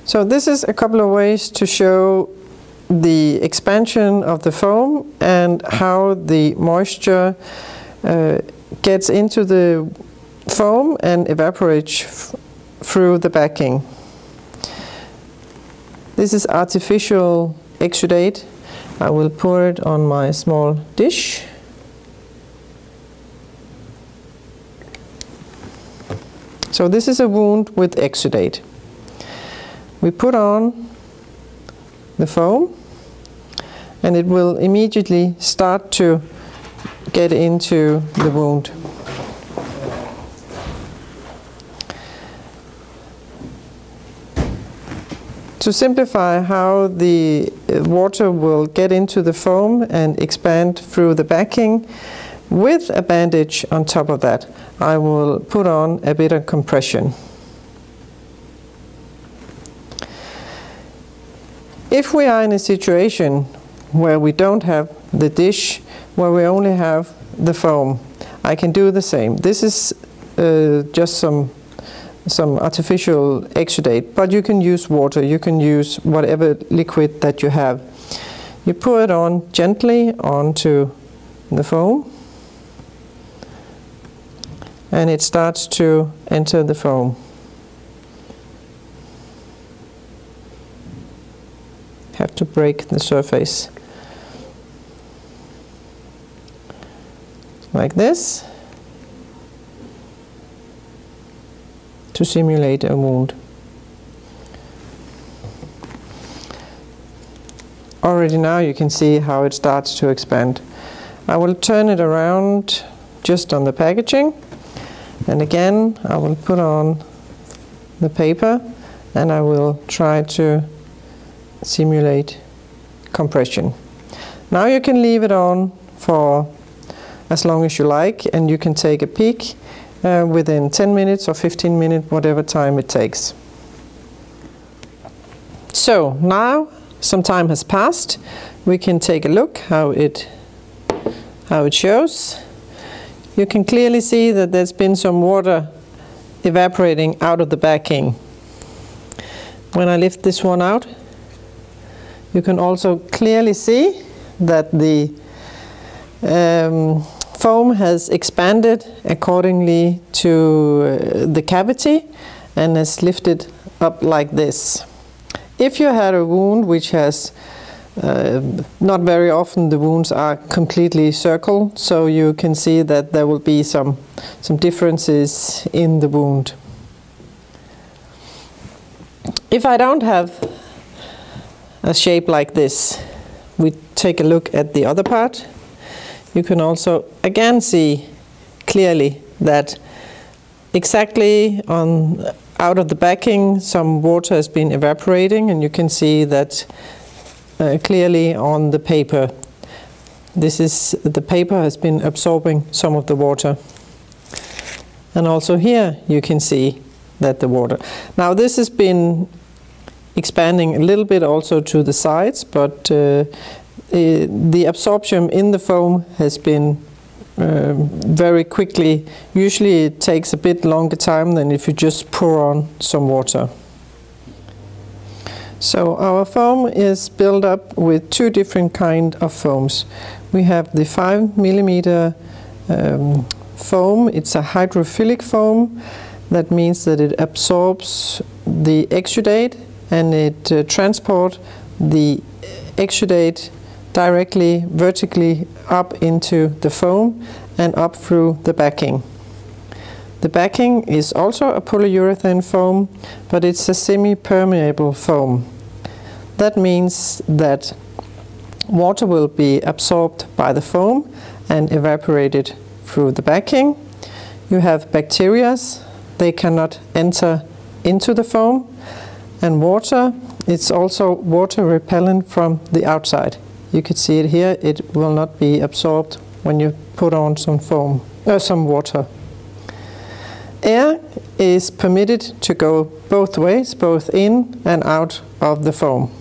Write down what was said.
So this is a couple of ways to show the expansion of the foam and how the moisture gets into the foam and evaporates through the backing. This is artificial exudate. I will pour it on my small dish. So this is a wound with exudate. We put on the foam and it will immediately start to get into the wound. To simplify how the water will get into the foam and expand through the backing, with a bandage on top of that, I will put on a bit of compression. If we are in a situation where we don't have the dish, where we only have the foam, I can do the same. This is just some artificial exudate, but you can use water, you can use whatever liquid that you have. You pour it on gently onto the foam and it starts to enter the foam. Have to break the surface like this to simulate a wound. Already now you can see how it starts to expand. I will turn it around just on the packaging, and again I will put on the paper and I will try to simulate compression. Now you can leave it on for as long as you like, and you can take a peek within 10 minutes or 15 minutes, whatever time it takes. So now some time has passed. We can take a look how it shows. You can clearly see that there's been some water evaporating out of the backing. When I lift this one out, you can also clearly see that the foam has expanded accordingly to the cavity and has lifted up like this. If you had a wound which has, not very often the wounds are completely circle, so you can see that there will be some differences in the wound. If I don't have a shape like this, we take a look at the other part. You can also again see clearly that exactly out of the backing some water has been evaporating, and you can see that clearly on the paper. The paper has been absorbing some of the water. And also here you can see that the water. Now this has been expanding a little bit also to the sides, but the absorption in the foam has been very quickly. Usually it takes a bit longer time than if you just pour on some water. So our foam is built up with two different kind of foams. We have the 5 millimeter foam. It's a hydrophilic foam. That means that it absorbs the exudate and it transports the exudate directly vertically up into the foam and up through the backing. The backing is also a polyurethane foam, but it's a semi-permeable foam. That means that water will be absorbed by the foam and evaporated through the backing. You have bacteria, they cannot enter into the foam, and water, it's also water repellent from the outside. You can see it here, it will not be absorbed when you put on some foam, some water. Air is permitted to go both ways, both in and out of the foam.